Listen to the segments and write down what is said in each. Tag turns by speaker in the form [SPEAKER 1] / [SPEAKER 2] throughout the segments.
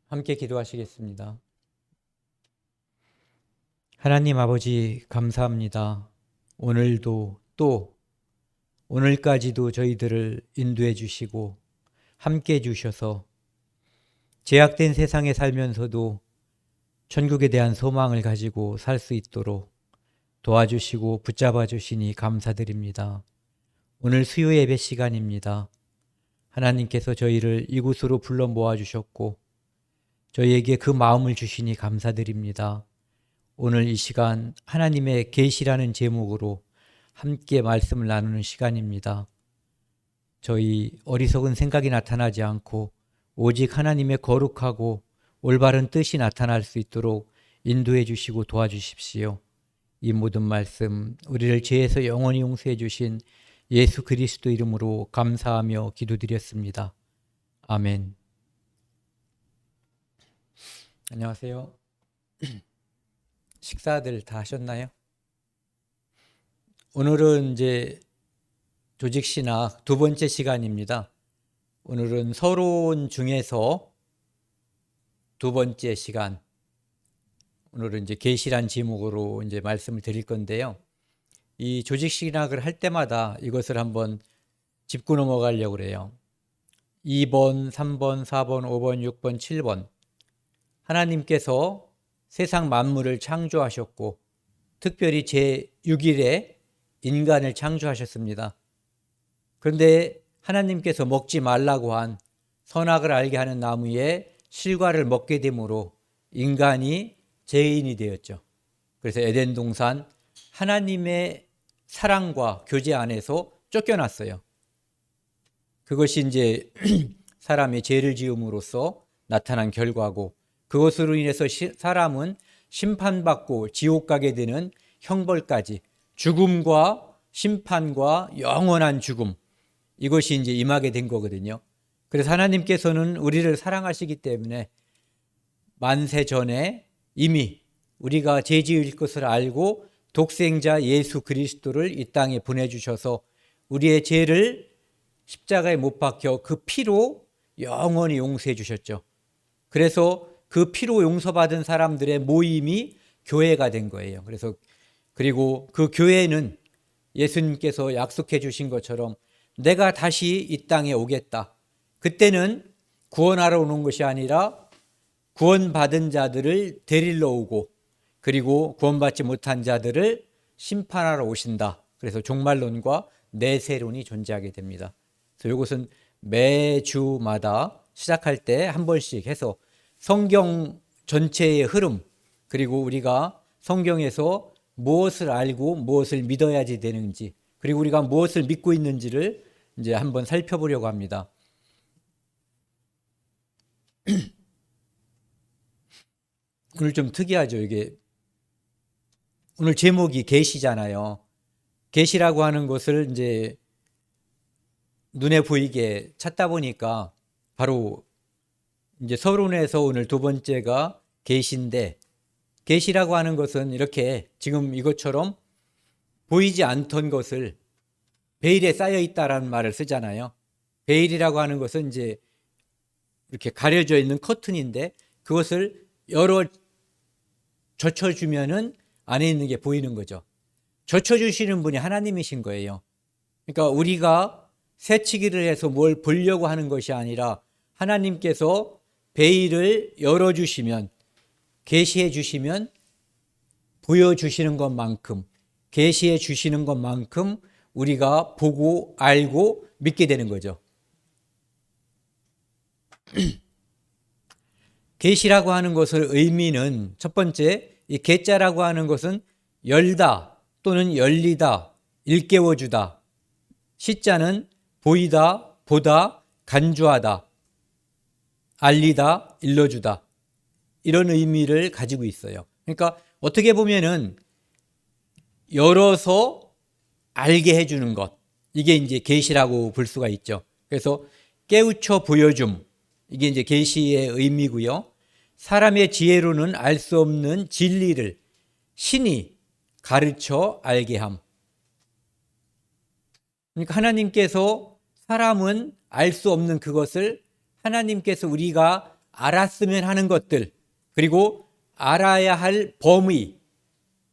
[SPEAKER 1] 함께 기도하시겠습니다. 하나님 아버지 감사합니다. 오늘도 또 오늘까지도 저희들을 인도해 주시고 함께 해 주셔서 제약된 세상에 살면서도 천국에 대한 소망을 가지고 살 수 있도록 도와주시고 붙잡아 주시니 감사드립니다. 오늘 수요 예배 시간입니다. 하나님께서 저희를 이곳으로 불러 모아 주셨고 저희에게 그 마음을 주시니 감사드립니다. 오늘 이 시간 하나님의 계시라는 제목으로 함께 말씀을 나누는 시간입니다. 저희 어리석은 생각이 나타나지 않고 오직 하나님의 거룩하고 올바른 뜻이 나타날 수 있도록 인도해 주시고 도와주십시오. 이 모든 말씀 우리를 죄에서 영원히 용서해 주신 예수 그리스도 이름으로 감사하며 기도드렸습니다. 아멘. 안녕하세요. 식사들 다 하셨나요? 오늘은 이제 조직신학 두 번째 시간입니다. 오늘은 서론 중에서 두 번째 시간. 오늘은 이제 계시란 제목으로 이제 말씀을 드릴 건데요. 이 조직신학을 할 때마다 이것을 한번 짚고 넘어가려고 그래요. 2번, 3번, 4번, 5번, 6번, 7번. 하나님께서 세상 만물을 창조하셨고 특별히 제6일에 인간을 창조하셨습니다. 그런데 하나님께서 먹지 말라고 한 선악을 알게 하는 나무의 실과를 먹게 되므로 인간이 죄인이 되었죠. 그래서 에덴 동산 하나님의 사랑과 교제 안에서 쫓겨났어요. 그것이 이제 사람이 죄를 지음으로써 나타난 결과고 그것으로 인해서 사람은 심판받고 지옥 가게 되는 형벌까지 죽음과 심판과 영원한 죽음 이것이 이제 임하게 된 거거든요. 그래서 하나님께서는 우리를 사랑하시기 때문에 만세 전에 이미 우리가 죄 지을 것을 알고 독생자 예수 그리스도를 이 땅에 보내주셔서 우리의 죄를 십자가에 못 박혀 그 피로 영원히 용서해 주셨죠. 그래서 그 피로 용서받은 사람들의 모임이 교회가 된 거예요. 그리고 그 교회는 예수님께서 약속해 주신 것처럼 내가 다시 이 땅에 오겠다. 그때는 구원하러 오는 것이 아니라 구원받은 자들을 데리러 오고 그리고 구원받지 못한 자들을 심판하러 오신다. 그래서 종말론과 내세론이 존재하게 됩니다. 그래서 이것은 매주마다 시작할 때 한 번씩 해서 성경 전체의 흐름 그리고 우리가 성경에서 무엇을 알고 무엇을 믿어야지 되는지 그리고 우리가 무엇을 믿고 있는지를 이제 한번 살펴보려고 합니다. 오늘 좀 특이하죠. 이게 오늘 제목이 계시잖아요. 계시라고 하는 것을 이제 눈에 보이게 찾다 보니까 바로 이제 서론에서 오늘 두 번째가 계시인데 계시라고 하는 것은 이렇게 지금 이것처럼 보이지 않던 것을 베일에 쌓여 있다라는 말을 쓰잖아요. 베일이라고 하는 것은 이제 이렇게 가려져 있는 커튼인데 그것을 열어 젖혀주면은 안에 있는 게 보이는 거죠. 젖혀주시는 분이 하나님이신 거예요. 그러니까 우리가 새치기를 해서 뭘 보려고 하는 것이 아니라 하나님께서 베일을 열어주시면 계시해 주시면 보여주시는 것만큼 계시해 주시는 것만큼 우리가 보고 알고 믿게 되는 거죠. 계시라고 하는 것의 의미는 첫 번째 이 계자라고 하는 것은 열다 또는 열리다 일깨워주다 시자는 보이다 보다 간주하다 알리다, 일러주다 이런 의미를 가지고 있어요. 그러니까 어떻게 보면은 열어서 알게 해주는 것 이게 이제 계시라고 볼 수가 있죠. 그래서 깨우쳐 보여줌 이게 이제 계시의 의미고요. 사람의 지혜로는 알 수 없는 진리를 신이 가르쳐 알게 함. 그러니까 하나님께서 사람은 알 수 없는 그것을 하나님께서 우리가 알았으면 하는 것들, 그리고 알아야 할 범위,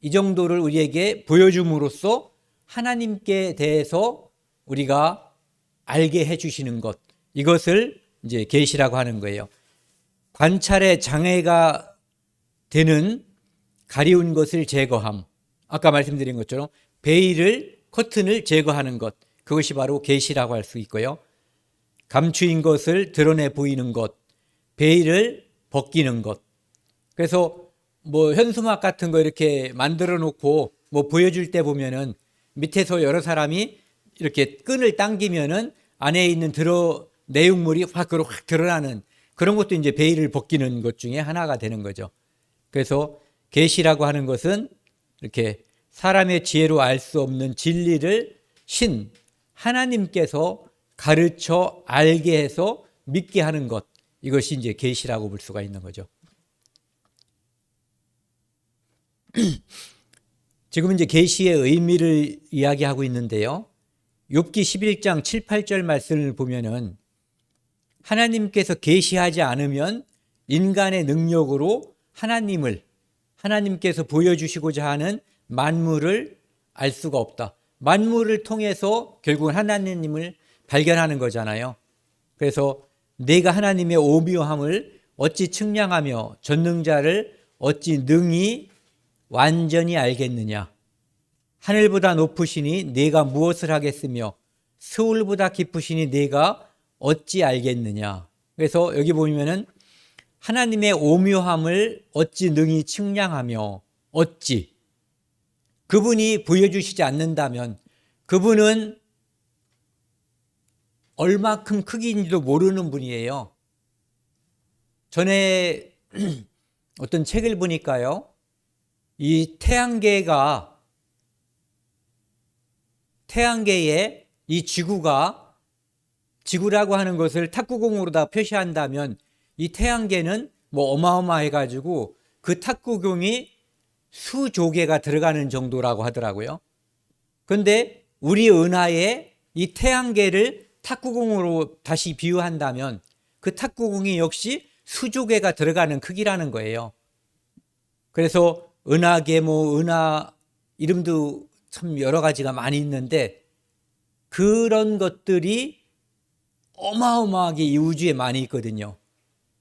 [SPEAKER 1] 이 정도를 우리에게 보여줌으로써 하나님께 대해서 우리가 알게 해주시는 것, 이것을 이제 계시라고 하는 거예요. 관찰에 장애가 되는 가리운 것을 제거함. 아까 말씀드린 것처럼 베일을, 커튼을 제거하는 것, 그것이 바로 계시라고 할 수 있고요. 감추인 것을 드러내 보이는 것, 베일을 벗기는 것. 그래서 뭐 현수막 같은 거 이렇게 만들어 놓고 뭐 보여줄 때 보면은 밑에서 여러 사람이 이렇게 끈을 당기면은 안에 있는 내용물이 밖으로 확 드러나는 그런 것도 이제 베일을 벗기는 것 중에 하나가 되는 거죠. 그래서 계시라고 하는 것은 이렇게 사람의 지혜로 알 수 없는 진리를 하나님께서 가르쳐 알게 해서 믿게 하는 것, 이것이 이제 계시라고 볼 수가 있는 거죠. 지금 이제 계시의 의미를 이야기하고 있는데요. 욥기 11장 7, 8절 말씀을 보면은 하나님께서 계시하지 않으면 인간의 능력으로 하나님께서 보여주시고자 하는 만물을 알 수가 없다. 만물을 통해서 결국은 하나님을 발견하는 거잖아요. 그래서 내가 하나님의 오묘함을 어찌 측량하며 전능자를 어찌 능히 완전히 알겠느냐. 하늘보다 높으시니 내가 무엇을 하겠으며 세월보다 깊으시니 내가 어찌 알겠느냐. 그래서 여기 보면은 하나님의 오묘함을 어찌 능히 측량하며, 어찌 그분이 보여주시지 않는다면 그분은 얼마큼 크기인지도 모르는 분이에요. 전에 어떤 책을 보니까요, 이 태양계에 이 지구라고 하는 것을 탁구공으로 다 표시한다면 이 태양계는 뭐 어마어마해가지고 그 탁구공이 수조 개가 들어가는 정도라고 하더라고요. 그런데 우리 은하에 이 태양계를 탁구공으로 다시 비유한다면 그 탁구공이 역시 수조 개가 들어가는 크기라는 거예요. 그래서 은하계, 은하 이름도 참 여러 가지가 많이 있는데 그런 것들이 어마어마하게 이 우주에 많이 있거든요.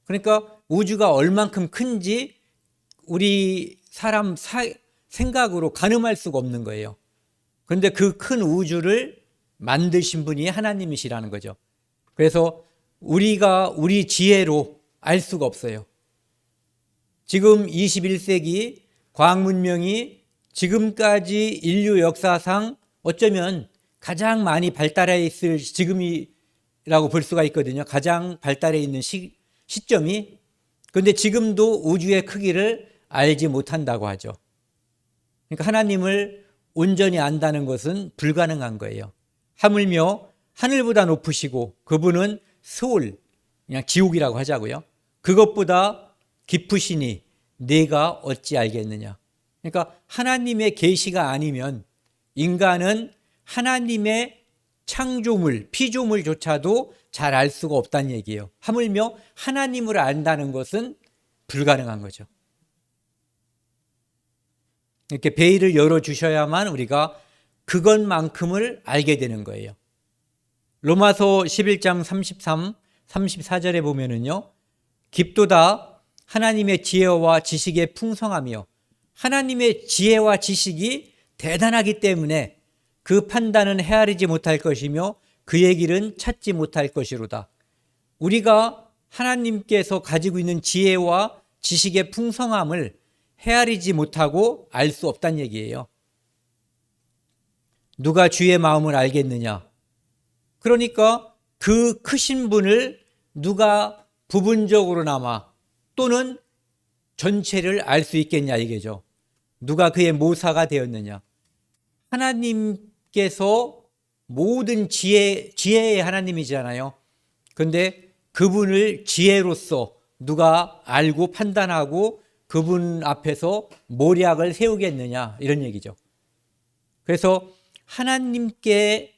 [SPEAKER 1] 그러니까 우주가 얼만큼 큰지 우리 사람 생각으로 가늠할 수가 없는 거예요. 그런데 그 큰 우주를 만드신 분이 하나님이시라는 거죠. 그래서 우리가 우리 지혜로 알 수가 없어요. 지금 21세기 과학 문명이 지금까지 인류 역사상 어쩌면 가장 많이 발달해 있을 지금이라고 볼 수가 있거든요. 가장 발달해 있는 시점이. 그런데 지금도 우주의 크기를 알지 못한다고 하죠. 그러니까 하나님을 온전히 안다는 것은 불가능한 거예요. 하물며 하늘보다 높으시고 그분은 스올, 그냥 지옥이라고 하자고요. 그것보다 깊으시니 내가 어찌 알겠느냐. 그러니까 하나님의 계시가 아니면 인간은 하나님의 창조물, 피조물조차도 잘 알 수가 없다는 얘기예요. 하물며 하나님을 안다는 것은 불가능한 거죠. 이렇게 베일을 열어주셔야만 우리가 그것만큼을 알게 되는 거예요. 로마서 11장 33, 34절에 보면은요, 깊도다 하나님의 지혜와 지식의 풍성하며, 하나님의 지혜와 지식이 대단하기 때문에 그 판단은 헤아리지 못할 것이며 그의 길은 찾지 못할 것이로다. 우리가 하나님께서 가지고 있는 지혜와 지식의 풍성함을 헤아리지 못하고 알 수 없다는 얘기예요. 누가 주의 마음을 알겠느냐? 그러니까 그 크신 분을 누가 부분적으로나마 또는 전체를 알 수 있겠냐 이게죠. 누가 그의 모사가 되었느냐? 하나님께서 모든 지혜의 하나님이잖아요. 그런데 그분을 지혜로서 누가 알고 판단하고 그분 앞에서 모략을 세우겠느냐 이런 얘기죠. 그래서 하나님께서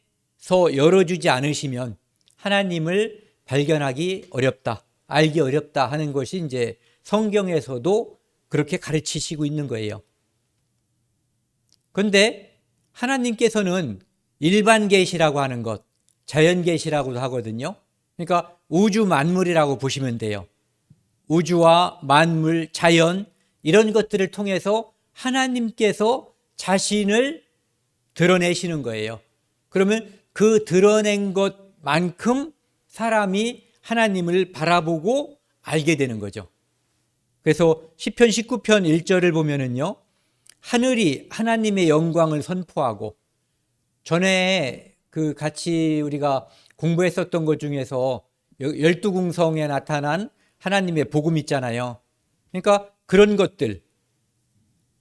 [SPEAKER 1] 열어주지 않으시면 하나님을 발견하기 어렵다. 알기 어렵다 하는 것이 이제 성경에서도 그렇게 가르치시고 있는 거예요. 그런데 하나님께서는 일반 계시라고 하는 것, 자연 계시라고도 하거든요. 그러니까 우주 만물이라고 보시면 돼요. 우주와 만물, 자연 이런 것들을 통해서 하나님께서 자신을 드러내시는 거예요. 그러면 그 드러낸 것만큼 사람이 하나님을 바라보고 알게 되는 거죠. 그래서 시편 19편 1절을 보면은요, 하늘이 하나님의 영광을 선포하고, 전에 그 같이 우리가 공부했었던 것 중에서 12궁성에 나타난 하나님의 복음 있잖아요. 그러니까 그런 것들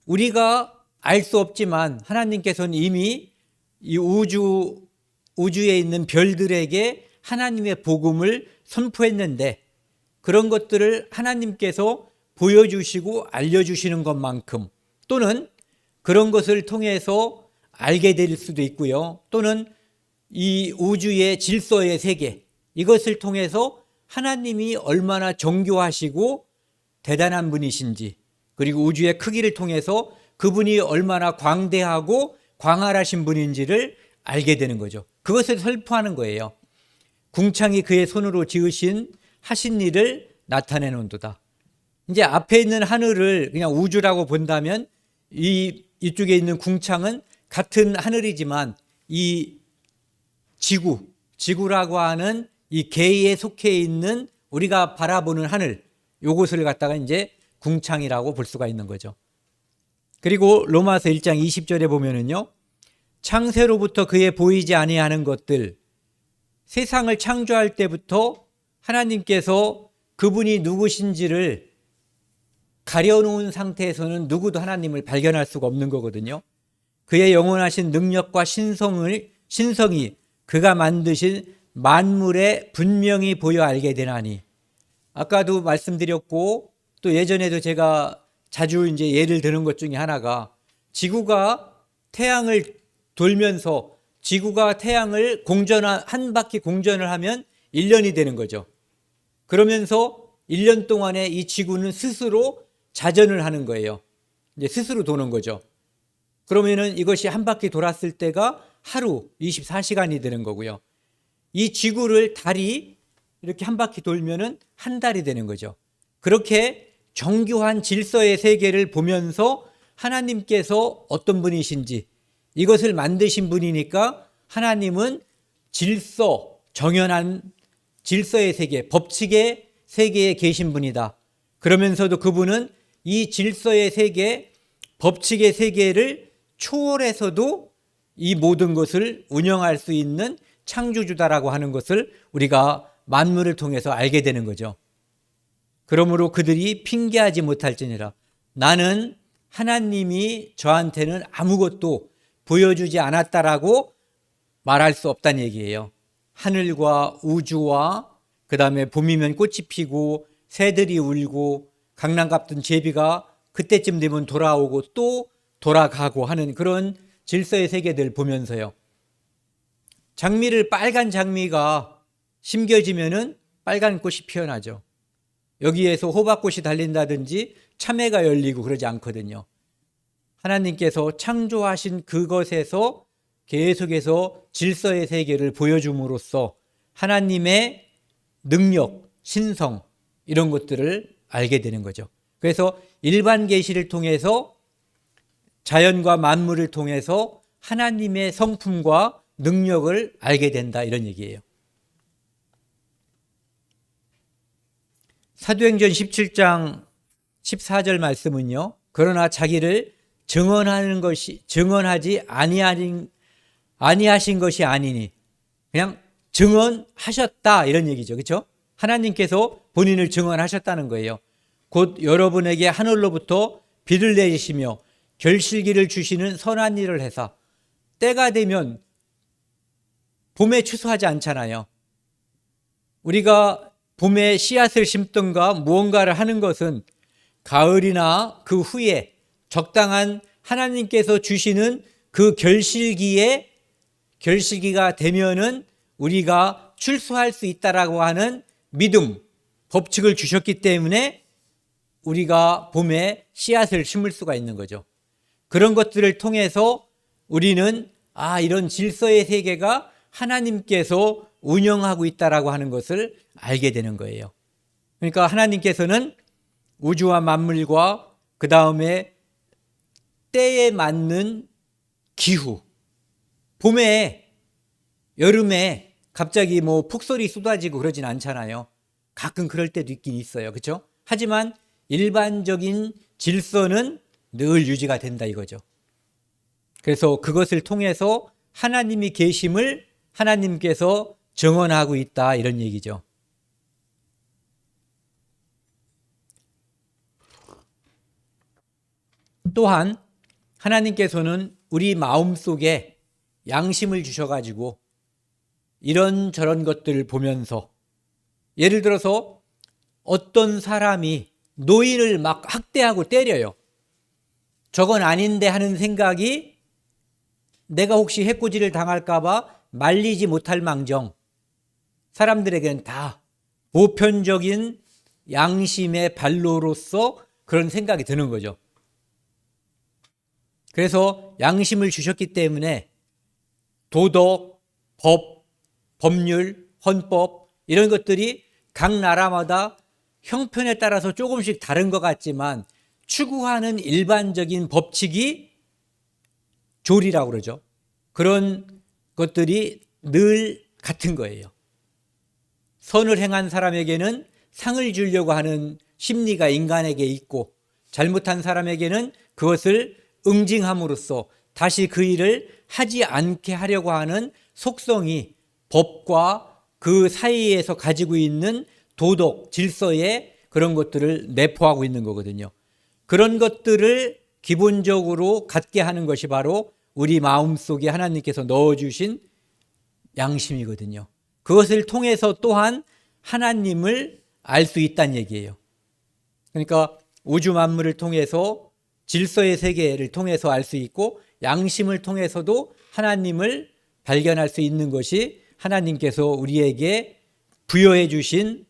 [SPEAKER 1] 우리가 알 수 없지만 하나님께서는 이미 이 우주에 있는 별들에게 하나님의 복음을 선포했는데, 그런 것들을 하나님께서 보여주시고 알려주시는 것만큼, 또는 그런 것을 통해서 알게 될 수도 있고요, 또는 이 우주의 질서의 세계, 이것을 통해서 하나님이 얼마나 정교하시고 대단한 분이신지, 그리고 우주의 크기를 통해서 그분이 얼마나 광대하고 광활하신 분인지를 알게 되는 거죠. 그것을 설포하는 거예요. 궁창이 그의 손으로 지으신 하신 일을 나타내는도다. 이제 앞에 있는 하늘을 그냥 우주라고 본다면 이쪽에 있는 궁창은 같은 하늘이지만 이 지구라고 하는 이 계에 속해 있는 우리가 바라보는 하늘, 요것을 갖다가 이제 궁창이라고 볼 수가 있는 거죠. 그리고 로마서 1장 20절에 보면은요, 창세로부터 그의 보이지 아니하는 것들, 세상을 창조할 때부터 하나님께서 그분이 누구신지를 가려놓은 상태에서는 누구도 하나님을 발견할 수가 없는 거거든요. 그의 영원하신 능력과 신성이 그가 만드신 만물에 분명히 보여 알게 되나니, 아까도 말씀드렸고 또 예전에도 제가 자주 이제 예를 드는 것 중에 하나가, 지구가 태양을 돌면서 지구가 태양을 한 바퀴 공전을 하면 1년이 되는 거죠. 그러면서 1년 동안에 이 지구는 스스로 자전을 하는 거예요. 이제 스스로 도는 거죠. 그러면은 이것이 한 바퀴 돌았을 때가 하루 24시간이 되는 거고요. 이 지구를 달이 이렇게 한 바퀴 돌면은 한 달이 되는 거죠. 그렇게 정교한 질서의 세계를 보면서 하나님께서 어떤 분이신지, 이것을 만드신 분이니까 하나님은 정연한 질서의 세계, 법칙의 세계에 계신 분이다. 그러면서도 그분은 이 질서의 세계, 법칙의 세계를 초월해서도 이 모든 것을 운영할 수 있는 창조주다라고 하는 것을 우리가 만물을 통해서 알게 되는 거죠. 그러므로 그들이 핑계하지 못할지니라. 나는 하나님이 저한테는 아무것도 보여주지 않았다라고 말할 수 없다는 얘기예요. 하늘과 우주와 그 다음에 봄이면 꽃이 피고 새들이 울고 강남 같은 제비가 그때쯤 되면 돌아오고 또 돌아가고 하는 그런 질서의 세계들 보면서요, 빨간 장미가 심겨지면은 빨간 꽃이 피어나죠. 여기에서 호박꽃이 달린다든지 참외가 열리고 그러지 않거든요. 하나님께서 창조하신 그것에서 계속해서 질서의 세계를 보여줌으로써 하나님의 능력, 신성 이런 것들을 알게 되는 거죠. 그래서 일반 계시를 통해서 자연과 만물을 통해서 하나님의 성품과 능력을 알게 된다, 이런 얘기예요. 사도행전 17장 14절 말씀은요, 그러나 자기를 증언하지 아니하신 것이 아니니, 그냥 증언하셨다 이런 얘기죠. 그렇죠? 하나님께서 본인을 증언하셨다는 거예요. 곧 여러분에게 하늘로부터 비를 내리시며 결실기를 주시는 선한 일을 해서, 때가 되면 봄에 추수하지 않잖아요. 우리가 봄에 씨앗을 심든가 무언가를 하는 것은 가을이나 그 후에 적당한 하나님께서 주시는 그 결실기가 되면은 우리가 출수할 수 있다라고 하는 믿음, 법칙을 주셨기 때문에 우리가 봄에 씨앗을 심을 수가 있는 거죠. 그런 것들을 통해서 우리는 이런 질서의 세계가 하나님께서 운영하고 있다라고 하는 것을 알게 되는 거예요. 그러니까 하나님께서는 우주와 만물과 그 다음에 때에 맞는 기후, 봄에, 여름에 갑자기 폭설이 쏟아지고 그러진 않잖아요. 가끔 그럴 때도 있긴 있어요. 그렇죠? 하지만 일반적인 질서는 늘 유지가 된다 이거죠. 그래서 그것을 통해서 하나님이 계심을 하나님께서 증언하고 있다 이런 얘기죠. 또한 하나님께서는 우리 마음속에 양심을 주셔가지고 이런저런 것들을 보면서, 예를 들어서 어떤 사람이 노인을 막 학대하고 때려요. 저건 아닌데 하는 생각이 내가 혹시 해코지를 당할까봐 말리지 못할 망정, 사람들에게는 다 보편적인 양심의 반로로서 그런 생각이 드는 거죠. 그래서 양심을 주셨기 때문에 도덕, 법, 법률, 헌법 이런 것들이 각 나라마다 형편에 따라서 조금씩 다른 것 같지만 추구하는 일반적인 법칙이 조리라고 그러죠. 그런 것들이 늘 같은 거예요. 선을 행한 사람에게는 상을 주려고 하는 심리가 인간에게 있고, 잘못한 사람에게는 그것을 응징함으로써 다시 그 일을 하지 않게 하려고 하는 속성이 법과 그 사이에서 가지고 있는 도덕, 질서의 그런 것들을 내포하고 있는 거거든요. 그런 것들을 기본적으로 갖게 하는 것이 바로 우리 마음속에 하나님께서 넣어주신 양심이거든요. 그것을 통해서 또한 하나님을 알 수 있다는 얘기예요. 그러니까 우주 만물을 통해서, 질서의 세계를 통해서 알 수 있고, 양심을 통해서도 하나님을 발견할 수 있는 것이 하나님께서 우리에게 부여해 주신,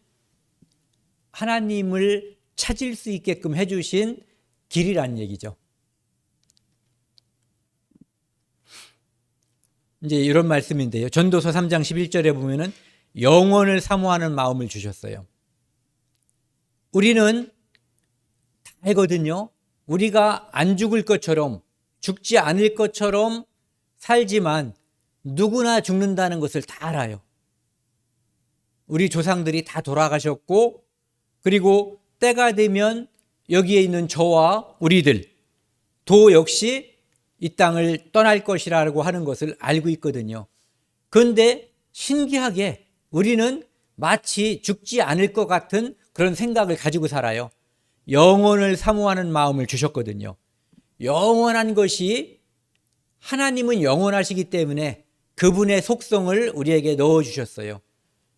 [SPEAKER 1] 하나님을 찾을 수 있게끔 해 주신 길이란 얘기죠. 이제 이런 말씀인데요. 전도서 3장 11절에 보면은 영원을 사모하는 마음을 주셨어요. 우리는 다 알거든요. 우리가 안 죽을 것처럼, 죽지 않을 것처럼 살지만 누구나 죽는다는 것을 다 알아요. 우리 조상들이 다 돌아가셨고, 그리고 때가 되면 여기에 있는 저와 우리들 도 역시 이 땅을 떠날 것이라고 하는 것을 알고 있거든요. 그런데 신기하게 우리는 마치 죽지 않을 것 같은 그런 생각을 가지고 살아요. 영원을 사모하는 마음을 주셨거든요. 영원한 것이, 하나님은 영원하시기 때문에 그분의 속성을 우리에게 넣어주셨어요.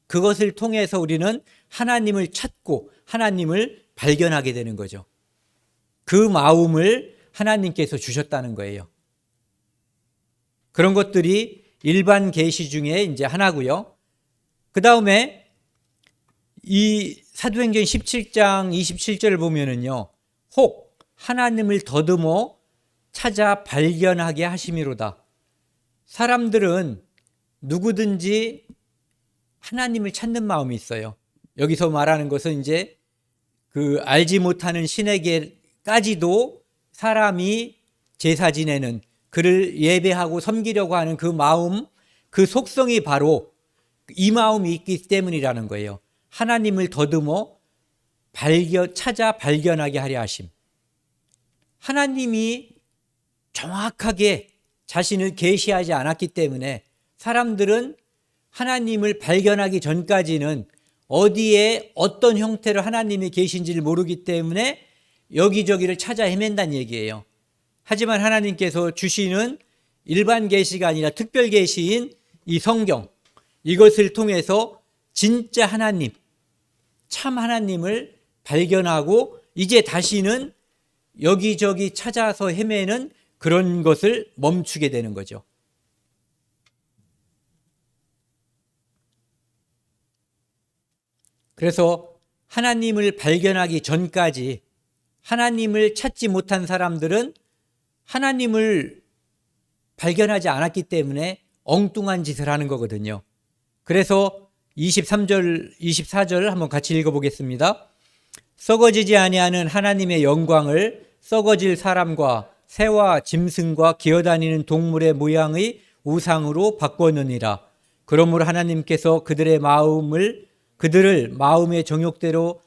[SPEAKER 1] 그것을 통해서 우리는 하나님을 찾고 하나님을 발견하게 되는 거죠. 그 마음을 하나님께서 주셨다는 거예요. 그런 것들이 일반 계시 중에 이제 하나고요. 그 다음에 이 사도행전 17장 27절을 보면은요, 혹 하나님을 더듬어 찾아 발견하게 하심이로다. 사람들은 누구든지 하나님을 찾는 마음이 있어요. 여기서 말하는 것은 이제 그 알지 못하는 신에게까지도 사람이 제사 지내는, 그를 예배하고 섬기려고 하는 그 마음, 그 속성이 바로 이 마음이 있기 때문이라는 거예요. 하나님을 더듬어 찾아 발견하게 하려 하심. 하나님이 정확하게 자신을 계시하지 않았기 때문에 사람들은 하나님을 발견하기 전까지는 어디에 어떤 형태로 하나님이 계신지를 모르기 때문에 여기저기를 찾아 헤맨다는 얘기예요. 하지만 하나님께서 주시는 일반 계시가 아니라 특별 계시인 이 성경, 이것을 통해서 진짜 하나님, 참 하나님을 발견하고 이제 다시는 여기저기 찾아서 헤매는 그런 것을 멈추게 되는 거죠. 그래서 하나님을 발견하기 전까지 하나님을 찾지 못한 사람들은 하나님을 발견하지 않았기 때문에 엉뚱한 짓을 하는 거거든요. 그래서 23절, 24절 한번 같이 읽어보겠습니다. 썩어지지 아니하는 하나님의 영광을 썩어질 사람과 새와 짐승과 기어다니는 동물의 모양의 우상으로 바꾸느니라. 그러므로 하나님께서 그들을 마음의 정욕대로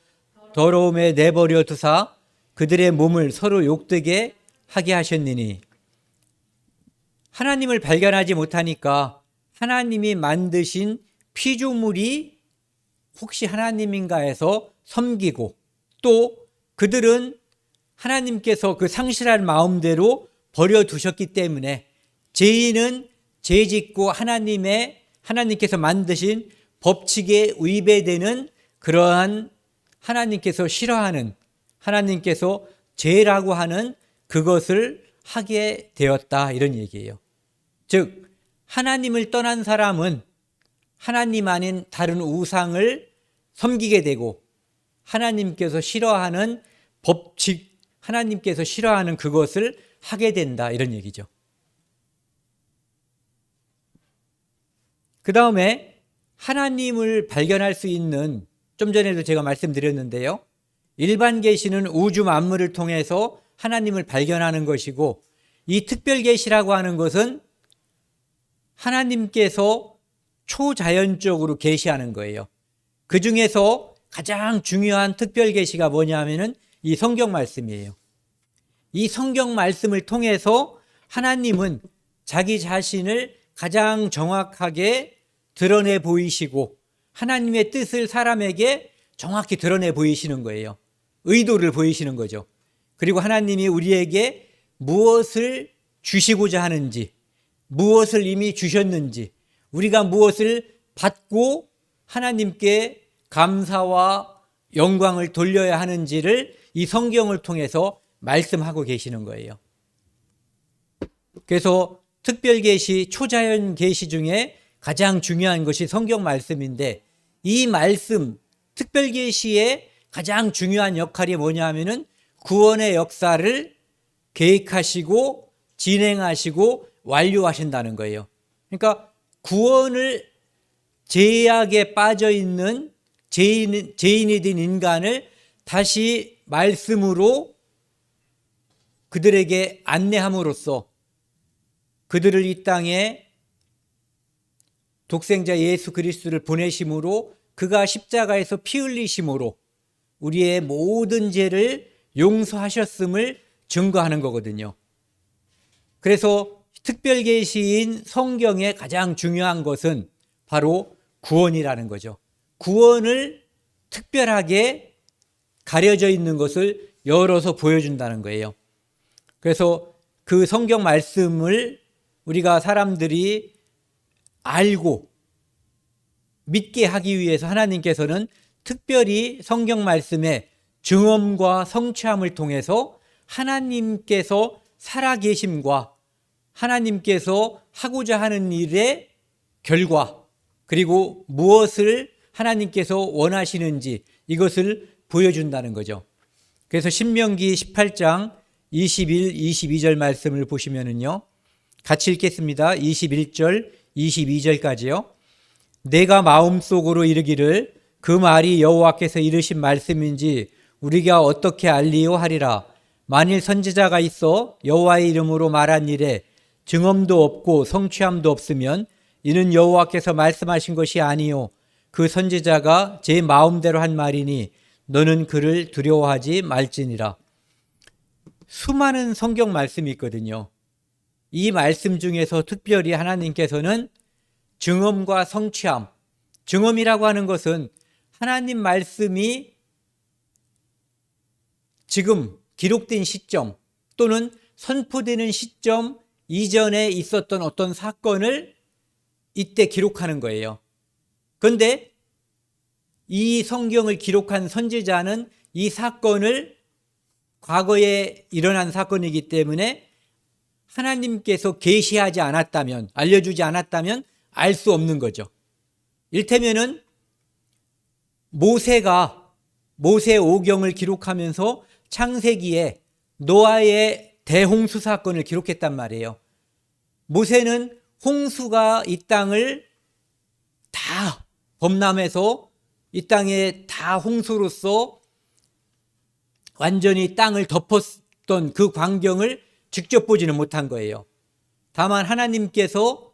[SPEAKER 1] 더러움에 내버려 두사 그들의 몸을 서로 욕되게 하게 하셨느니. 하나님을 발견하지 못하니까 하나님이 만드신 피조물이 혹시 하나님인가 해서 섬기고, 또 그들은 하나님께서 그 상실한 마음대로 버려두셨기 때문에 죄인은 죄짓고 하나님께서 만드신 법칙에 위배되는 그러한 하나님께서 싫어하는, 하나님께서 죄라고 하는 그것을 하게 되었다, 이런 얘기예요. 즉 하나님을 떠난 사람은 하나님 아닌 다른 우상을 섬기게 되고 하나님께서 싫어하는 법칙, 하나님께서 싫어하는 그것을 하게 된다, 이런 얘기죠. 그 다음에 하나님을 발견할 수 있는, 좀 전에도 제가 말씀드렸는데요, 일반 계시는 우주 만물을 통해서 하나님을 발견하는 것이고, 이 특별 계시라고 하는 것은 하나님께서 초자연적으로 계시하는 거예요. 그 중에서 가장 중요한 특별 계시가 뭐냐면은 이 성경 말씀이에요. 이 성경 말씀을 통해서 하나님은 자기 자신을 가장 정확하게 드러내 보이시고 하나님의 뜻을 사람에게 정확히 드러내 보이시는 거예요. 의도를 보이시는 거죠. 그리고 하나님이 우리에게 무엇을 주시고자 하는지, 무엇을 이미 주셨는지, 우리가 무엇을 받고 하나님께 감사와 영광을 돌려야 하는지를 이 성경을 통해서 말씀하고 계시는 거예요. 그래서 특별 계시, 초자연 계시 중에 가장 중요한 것이 성경 말씀인데, 이 말씀, 특별 계시의 가장 중요한 역할이 뭐냐 하면은 구원의 역사를 계획하시고 진행하시고 완료하신다는 거예요. 그러니까 구원을, 죄악에 빠져 있는 죄인이 된 인간을 다시 말씀으로 그들에게 안내함으로써 그들을 이 땅에 독생자 예수 그리스도를 보내심으로, 그가 십자가에서 피 흘리심으로 우리의 모든 죄를 용서하셨음을 증거하는 거거든요. 그래서 특별 계시인 성경의 가장 중요한 것은 바로 구원이라는 거죠. 구원을 특별하게 가려져 있는 것을 열어서 보여준다는 거예요. 그래서 그 성경 말씀을 우리가 사람들이 알고 믿게 하기 위해서 하나님께서는 특별히 성경 말씀의 증언과 성취함을 통해서 하나님께서 살아계심과 하나님께서 하고자 하는 일의 결과, 그리고 무엇을 하나님께서 원하시는지 이것을 보여준다는 거죠. 그래서 신명기 18장 21, 22절 말씀을 보시면은요, 같이 읽겠습니다. 21절, 22절까지요. 내가 마음속으로 이르기를 그 말이 여호와께서 이르신 말씀인지 우리가 어떻게 알리요 하리라. 만일 선지자가 있어 여호와의 이름으로 말한 일에 증언도 없고 성취함도 없으면 이는 여호와께서 말씀하신 것이 아니요 그 선지자가 제 마음대로 한 말이니 너는 그를 두려워하지 말지니라. 수많은 성경 말씀이 있거든요. 이 말씀 중에서 특별히 하나님께서는 증언과 성취함, 증언이라고 하는 것은 하나님 말씀이 지금 기록된 시점 또는 선포되는 시점 이전에 있었던 어떤 사건을 이때 기록하는 거예요. 그런데 이 성경을 기록한 선지자는 이 사건을 과거에 일어난 사건이기 때문에 하나님께서 계시하지 않았다면, 알려주지 않았다면 알 수 없는 거죠. 일테면은 모세가 모세 오경을 기록하면서 창세기에 노아의 대홍수 사건을 기록했단 말이에요. 모세는 홍수가 이 땅을 다 범람해서 이 땅에 다 홍수로서 완전히 땅을 덮었던 그 광경을 직접 보지는 못한 거예요. 다만 하나님께서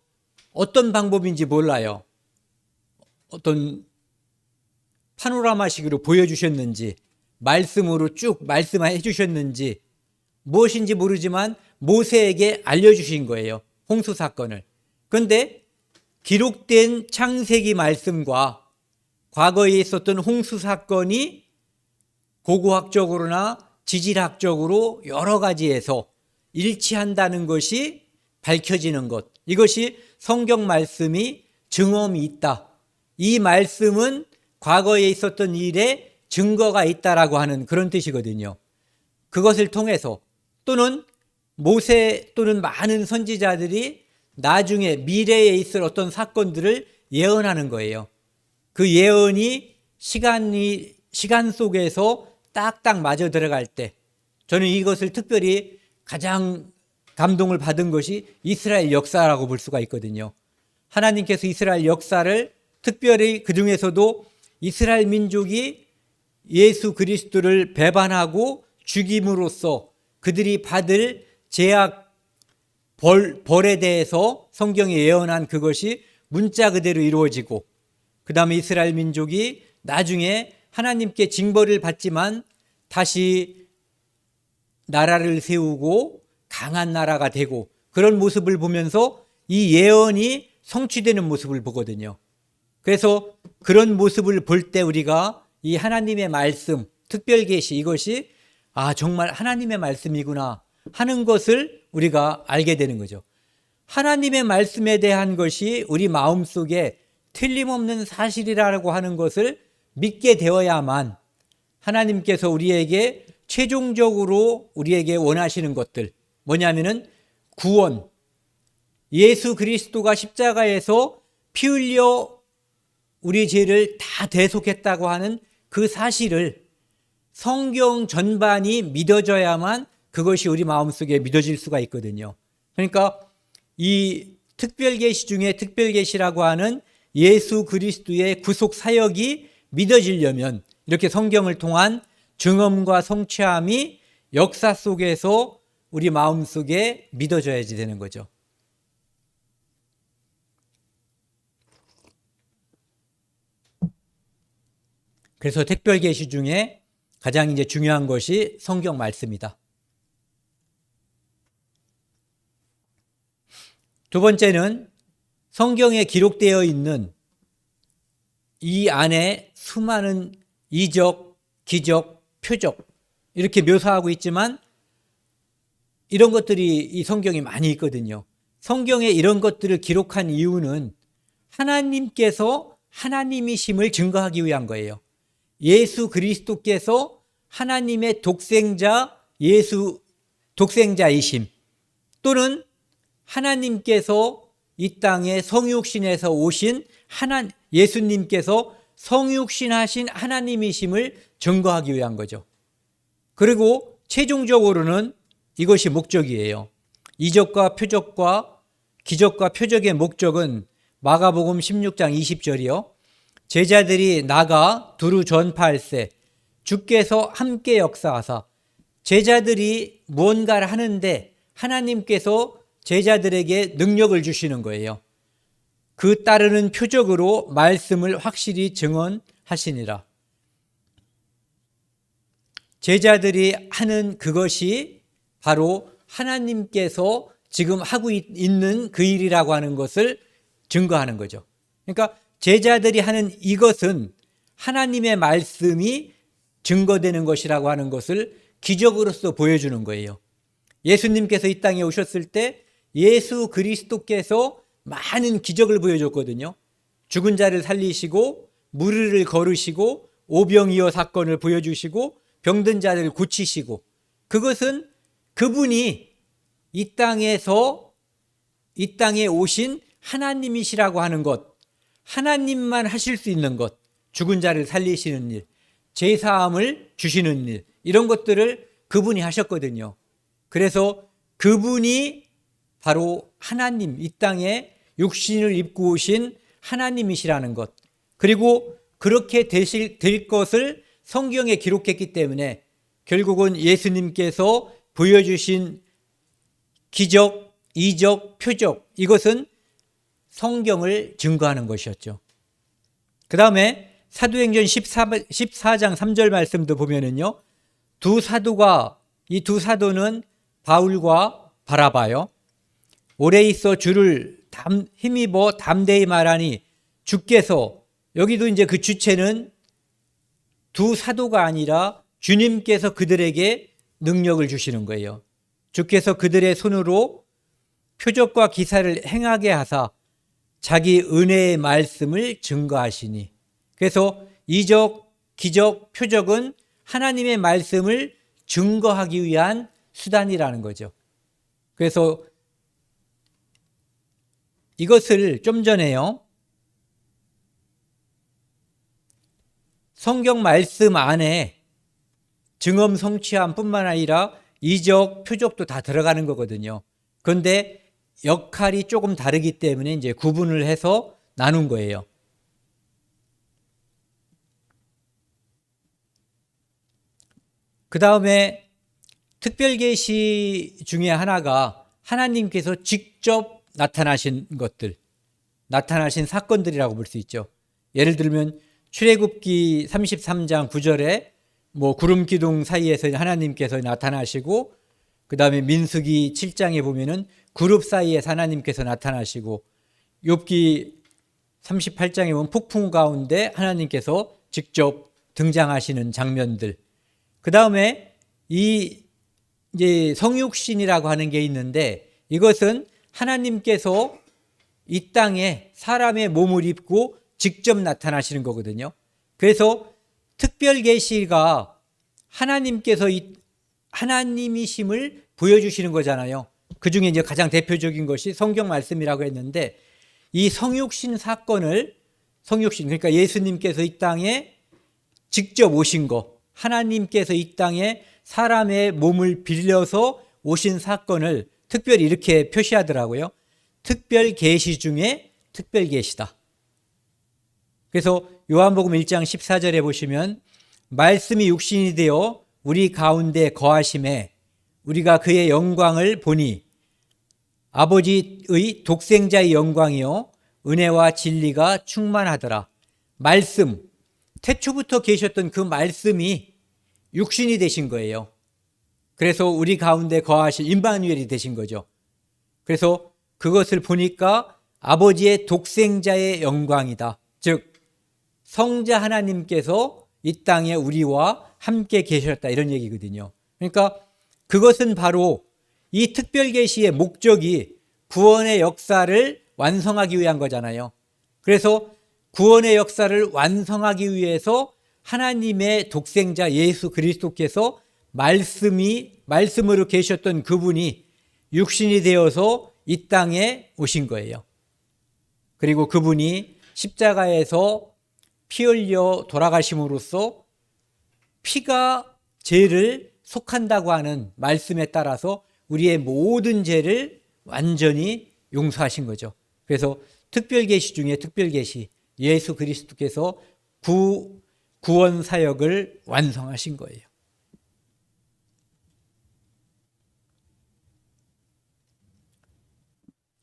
[SPEAKER 1] 어떤 방법인지 몰라요. 어떤 파노라마식으로 보여주셨는지, 말씀으로 쭉 말씀해 주셨는지, 무엇인지 모르지만 모세에게 알려주신 거예요. 홍수 사건을. 그런데 기록된 창세기 말씀과 과거에 있었던 홍수 사건이 고고학적으로나 지질학적으로 여러 가지에서 일치한다는 것이 밝혀지는 것. 이것이 성경 말씀이 증언이 있다. 이 말씀은 과거에 있었던 일에 증거가 있다라고 하는 그런 뜻이거든요. 그것을 통해서 또는 모세 또는 많은 선지자들이 나중에 미래에 있을 어떤 사건들을 예언하는 거예요. 그 예언이 시간 속에서 딱딱 맞아 들어갈 때 저는 이것을 특별히 가장 감동을 받은 것이 이스라엘 역사라고 볼 수가 있거든요. 하나님께서 이스라엘 역사를 특별히 그 중에서도 이스라엘 민족이 예수 그리스도를 배반하고 죽임으로써 그들이 받을 제약 벌에 대해서 성경에 예언한 그것이 문자 그대로 이루어지고 그 다음에 이스라엘 민족이 나중에 하나님께 징벌을 받지만 다시 나라를 세우고 강한 나라가 되고 그런 모습을 보면서 이 예언이 성취되는 모습을 보거든요. 그래서 그런 모습을 볼 때 우리가 이 하나님의 말씀, 특별계시 이것이 정말 하나님의 말씀이구나 하는 것을 우리가 알게 되는 거죠. 하나님의 말씀에 대한 것이 우리 마음속에 틀림없는 사실이라고 하는 것을 믿게 되어야만 하나님께서 우리에게 최종적으로 우리에게 원하시는 것들 뭐냐면은 구원, 예수 그리스도가 십자가에서 피 흘려 우리 죄를 다 대속했다고 하는 그 사실을 성경 전반이 믿어져야만 그것이 우리 마음속에 믿어질 수가 있거든요. 그러니까 이 특별계시 중에 특별계시라고 하는 예수 그리스도의 구속 사역이 믿어지려면 이렇게 성경을 통한 증언과 성취함이 역사 속에서 우리 마음속에 믿어져야지 되는 거죠. 그래서 특별계시 중에 가장 이제 중요한 것이 성경 말씀이다. 두 번째는 성경에 기록되어 있는 이 안에 수많은 이적, 기적, 표적 이렇게 묘사하고 있지만 이런 것들이 이 성경에 많이 있거든요. 성경에 이런 것들을 기록한 이유는 하나님께서 하나님이심을 증거하기 위한 거예요. 예수 그리스도께서 하나님의 독생자이심 또는 하나님께서 이 땅에 성육신에서 오신 예수님께서 성육신하신 하나님이심을 증거하기 위한 거죠. 그리고 최종적으로는 이것이 목적이에요. 이적과 표적과 기적과 표적의 목적은 마가복음 16장 20절이요. 제자들이 나가 두루 전파할세 주께서 함께 역사하사 제자들이 무언가를 하는데 하나님께서 제자들에게 능력을 주시는 거예요. 그 따르는 표적으로 말씀을 확실히 증언하시니라. 제자들이 하는 그것이 바로 하나님께서 지금 하고 있는 그 일이라고 하는 것을 증거하는 거죠. 그러니까 제자들이 하는 이것은 하나님의 말씀이 증거되는 것이라고 하는 것을 기적으로서 보여주는 거예요. 예수님께서 이 땅에 오셨을 때 예수 그리스도께서 많은 기적을 보여줬거든요. 죽은 자를 살리시고 무리를 걸으시고 오병이어 사건을 보여주시고 병든 자를 고치시고 그것은 그분이 이 땅에 오신 하나님이시라고 하는 것, 하나님만 하실 수 있는 것, 죽은 자를 살리시는 일, 제사함을 주시는 일, 이런 것들을 그분이 하셨거든요. 그래서 그분이 바로 하나님, 이 땅에 육신을 입고 오신 하나님이시라는 것, 그리고 그렇게 될 것을 성경에 기록했기 때문에 결국은 예수님께서 보여주신 기적, 이적, 표적, 이것은 성경을 증거하는 것이었죠. 그 다음에 사도행전 14장 3절 말씀도 보면은요, 이 두 사도는 바울과 바라바요. 오래 있어 주를 힘입어 담대히 말하니 주께서, 여기도 이제 그 주체는 두 사도가 아니라 주님께서 그들에게 능력을 주시는 거예요. 주께서 그들의 손으로 표적과 기사를 행하게 하사 자기 은혜의 말씀을 증거하시니. 그래서 이적, 기적, 표적은 하나님의 말씀을 증거하기 위한 수단이라는 거죠. 그래서 이것을 좀 전에요, 성경 말씀 안에 증언 성취함 뿐만 아니라 이적, 표적도 다 들어가는 거거든요. 그런데 역할이 조금 다르기 때문에 이제 구분을 해서 나눈 거예요. 그 다음에 특별계시 중에 하나가 하나님께서 직접 나타나신 것들, 나타나신 사건들이라고 볼 수 있죠. 예를 들면 출애굽기 33장 9절에 구름 기둥 사이에서 하나님께서 나타나시고, 그 다음에 민수기 7장에 보면은 그룹 사이에서 하나님께서 나타나시고, 욥기 38장에 보면 폭풍 가운데 하나님께서 직접 등장하시는 장면들. 그 다음에 이제 성육신이라고 하는 게 있는데, 이것은 하나님께서 이 땅에 사람의 몸을 입고 직접 나타나시는 거거든요. 그래서 특별 계시가 하나님께서 하나님이심을 보여주시는 거잖아요. 그 중에 이제 가장 대표적인 것이 성경 말씀이라고 했는데, 이 성육신 사건을, 그러니까 예수님께서 이 땅에 직접 오신 거, 하나님께서 이 땅에 사람의 몸을 빌려서 오신 사건을 특별히 이렇게 표시하더라고요. 특별 계시 중에 특별 계시다. 그래서 요한복음 1장 14절에 보시면, 말씀이 육신이 되어 우리 가운데 거하심에 우리가 그의 영광을 보니 아버지의 독생자의 영광이요 은혜와 진리가 충만하더라. 말씀, 태초부터 계셨던 그 말씀이 육신이 되신 거예요. 그래서 우리 가운데 거하실 임마누엘이 되신 거죠. 그래서 그것을 보니까 아버지의 독생자의 영광이다. 즉 성자 하나님께서 이 땅에 우리와 함께 계셨다, 이런 얘기거든요. 그러니까 그것은 바로 이 특별계시의 목적이 구원의 역사를 완성하기 위한 거잖아요. 그래서 구원의 역사를 완성하기 위해서 하나님의 독생자 예수 그리스도께서 말씀으로 계셨던 그분이 육신이 되어서 이 땅에 오신 거예요. 그리고 그분이 십자가에서 피 흘려 돌아가심으로써 피가 죄를 속한다고 하는 말씀에 따라서 우리의 모든 죄를 완전히 용서하신 거죠. 그래서 특별계시 중에 특별계시, 예수 그리스도께서 구원 사역을 완성하신 거예요.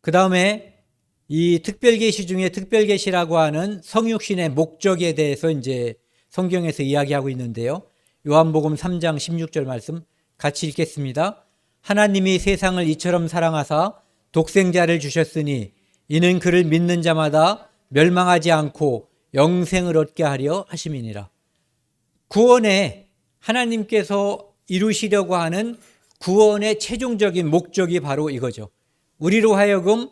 [SPEAKER 1] 그 다음에 이 특별계시 중에 특별계시라고 하는 성육신의 목적에 대해서 이제 성경에서 이야기하고 있는데요. 요한복음 3장 16절 말씀 같이 읽겠습니다. 하나님이 세상을 이처럼 사랑하사 독생자를 주셨으니 이는 그를 믿는 자마다 멸망하지 않고 영생을 얻게 하려 하심이니라. 구원에 하나님께서 이루시려고 하는 구원의 최종적인 목적이 바로 이거죠. 우리로 하여금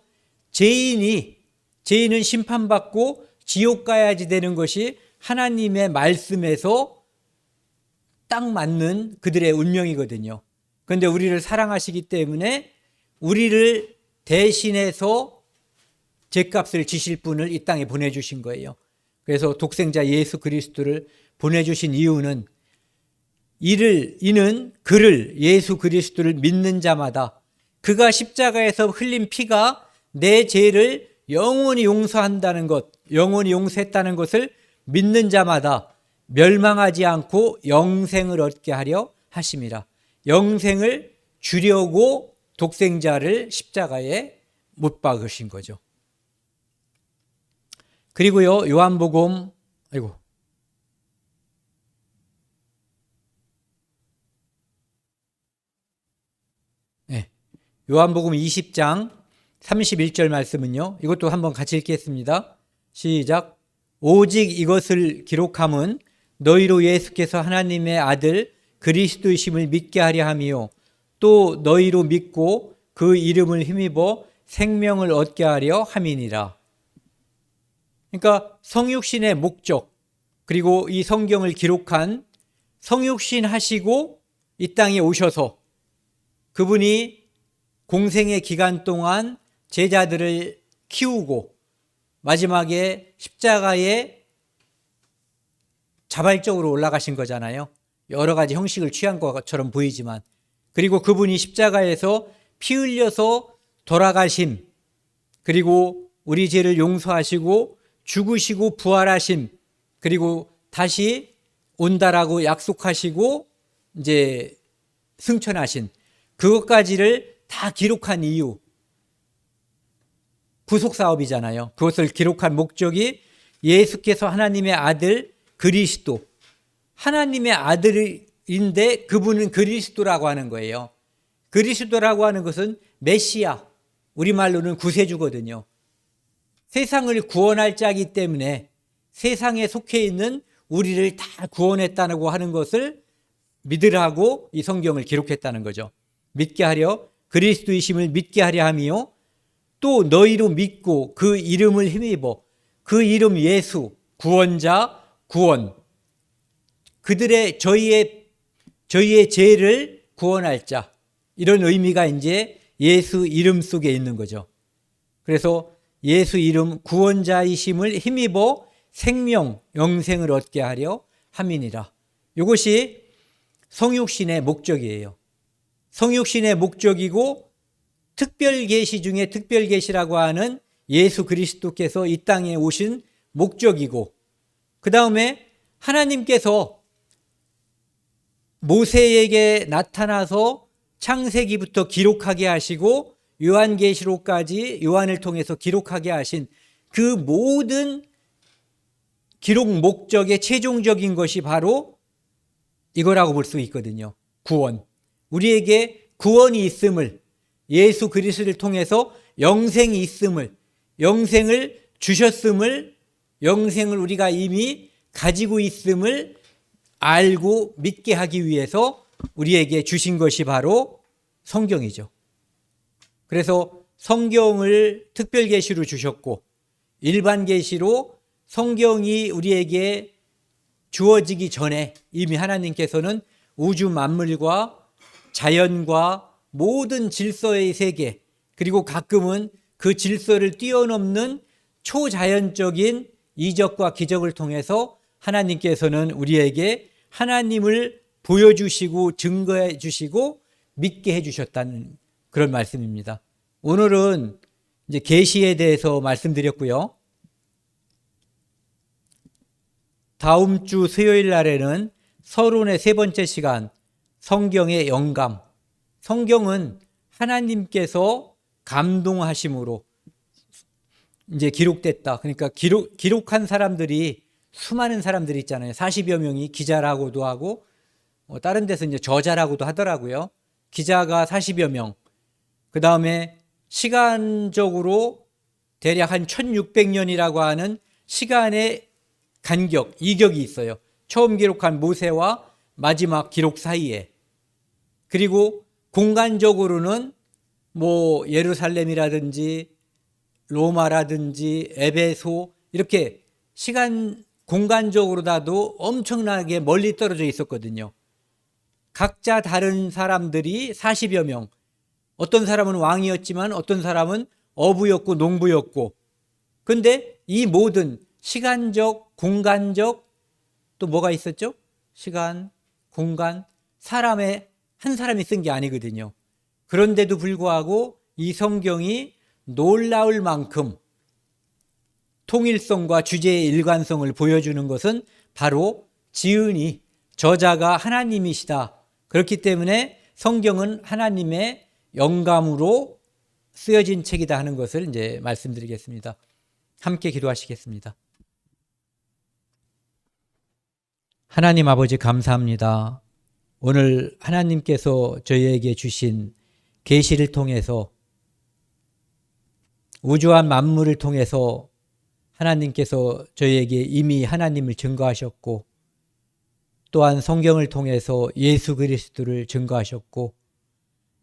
[SPEAKER 1] 죄인은 심판받고 지옥 가야지 되는 것이 하나님의 말씀에서 딱 맞는 그들의 운명이거든요. 그런데 우리를 사랑하시기 때문에 우리를 대신해서 죄값을 지실 분을 이 땅에 보내주신 거예요. 그래서 독생자 예수 그리스도를 보내주신 이유는 이는 그를 예수 그리스도를 믿는 자마다 그가 십자가에서 흘린 피가 내 죄를 영원히 용서한다는 것, 영원히 용서했다는 것을 믿는 자마다 멸망하지 않고 영생을 얻게 하려 하심이라. 영생을 주려고 독생자를 십자가에 못 박으신 거죠. 그리고요, 요한복음, 요한복음 20장 31절 말씀은요, 이것도 한번 같이 읽겠습니다. 시작. 오직 이것을 기록함은 너희로 예수께서 하나님의 아들 그리스도이심을 믿게 하려 함이요 또 너희로 믿고 그 이름을 힘입어 생명을 얻게 하려 함이니라. 그러니까 성육신의 목적, 그리고 이 성경을 기록한 성육신 하시고 이 땅에 오셔서 그분이 공생의 기간 동안 제자들을 키우고 마지막에 십자가에 자발적으로 올라가신 거잖아요. 여러 가지 형식을 취한 것처럼 보이지만, 그리고 그분이 십자가에서 피 흘려서 돌아가심, 그리고 우리 죄를 용서하시고 죽으시고 부활하심, 그리고 다시 온다라고 약속하시고 이제 승천하신 그것까지를 다 기록한 이유, 구속사업이잖아요. 그것을 기록한 목적이 예수께서 하나님의 아들 그리스도, 하나님의 아들인데 그분은 그리스도라고 하는 거예요. 그리스도라고 하는 것은 메시아, 우리말로는 구세주거든요. 세상을 구원할 자이기 때문에 세상에 속해 있는 우리를 다 구원했다고 하는 것을 믿으라고 이 성경을 기록했다는 거죠. 믿게 하려, 그리스도이심을 믿게 하려 함이요 또 너희로 믿고 그 이름을 힘입어, 그 이름 예수, 구원자, 구원, 저희의 죄를 구원할 자, 이런 의미가 이제 예수 이름 속에 있는 거죠. 그래서 예수 이름 구원자이심을 힘입어 생명, 영생을 얻게 하려 함이니라. 이것이 성육신의 목적이에요. 성육신의 목적이고 특별계시 중에 특별계시라고 하는 예수 그리스도께서 이 땅에 오신 목적이고, 그 다음에 하나님께서 모세에게 나타나서 창세기부터 기록하게 하시고 요한계시록까지 요한을 통해서 기록하게 하신 그 모든 기록 목적의 최종적인 것이 바로 이거라고 볼 수 있거든요. 구원. 우리에게 구원이 있음을, 예수 그리스도를 통해서 영생이 있음을, 영생을 주셨음을, 영생을 우리가 이미 가지고 있음을 알고 믿게 하기 위해서 우리에게 주신 것이 바로 성경이죠. 그래서 성경을 특별계시로 주셨고, 일반 계시로 성경이 우리에게 주어지기 전에 이미 하나님께서는 우주 만물과 자연과 모든 질서의 세계, 그리고 가끔은 그 질서를 뛰어넘는 초자연적인 이적과 기적을 통해서 하나님께서는 우리에게 하나님을 보여주시고 증거해 주시고 믿게 해 주셨다는 그런 말씀입니다. 오늘은 이제 계시에 대해서 말씀드렸고요. 다음 주 수요일 날에는 서론의 세 번째 시간, 성경의 영감. 성경은 하나님께서 감동하심으로 이제 기록됐다. 그러니까 기록한 사람들이, 수많은 사람들이 있잖아요. 40여 명이 기자라고도 하고 다른 데서 이제 저자라고도 하더라고요. 기자가 40여 명. 그 다음에 시간적으로 대략 한 1600년이라고 하는 시간의 간격, 이격이 있어요. 처음 기록한 모세와 마지막 기록 사이에. 그리고 공간적으로는 뭐 예루살렘이라든지 로마라든지 에베소, 이렇게 시간 공간적으로라도 엄청나게 멀리 떨어져 있었거든요. 각자 다른 사람들이 40여 명, 어떤 사람은 왕이었지만 어떤 사람은 어부였고 농부였고, 근데 이 모든 시간적, 공간적, 또 뭐가 있었죠? 시간, 공간, 한 사람이 쓴 게 아니거든요. 그런데도 불구하고 이 성경이 놀라울 만큼 통일성과 주제의 일관성을 보여주는 것은 바로 지은이, 저자가 하나님이시다. 그렇기 때문에 성경은 하나님의 영감으로 쓰여진 책이다 하는 것을 이제 말씀드리겠습니다. 함께 기도하시겠습니다. 하나님 아버지 감사합니다. 오늘 하나님께서 저희에게 주신 계시를 통해서 우주한 만물을 통해서 하나님께서 저희에게 이미 하나님을 증거하셨고 또한 성경을 통해서 예수 그리스도를 증거하셨고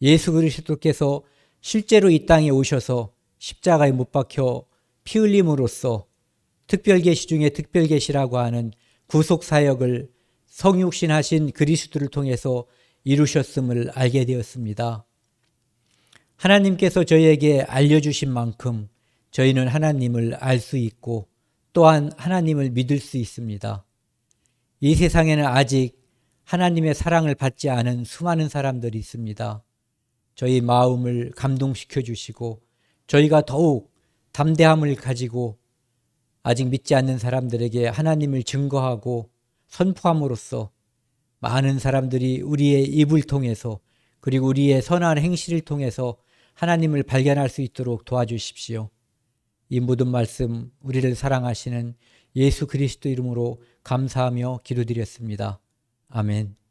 [SPEAKER 1] 예수 그리스도께서 실제로 이 땅에 오셔서 십자가에 못 박혀 피 흘림으로써 특별계시 중에 특별계시라고 하는 구속사역을 성육신하신 그리스도를 통해서 이루셨음을 알게 되었습니다. 하나님께서 저희에게 알려주신 만큼 저희는 하나님을 알 수 있고 또한 하나님을 믿을 수 있습니다. 이 세상에는 아직 하나님의 사랑을 받지 않은 수많은 사람들이 있습니다. 저희 마음을 감동시켜 주시고 저희가 더욱 담대함을 가지고 아직 믿지 않는 사람들에게 하나님을 증거하고 선포함으로써 많은 사람들이 우리의 입을 통해서 그리고 우리의 선한 행실을 통해서 하나님을 발견할 수 있도록 도와주십시오. 이 모든 말씀 우리를 사랑하시는 예수 그리스도 이름으로 감사하며 기도드렸습니다. 아멘.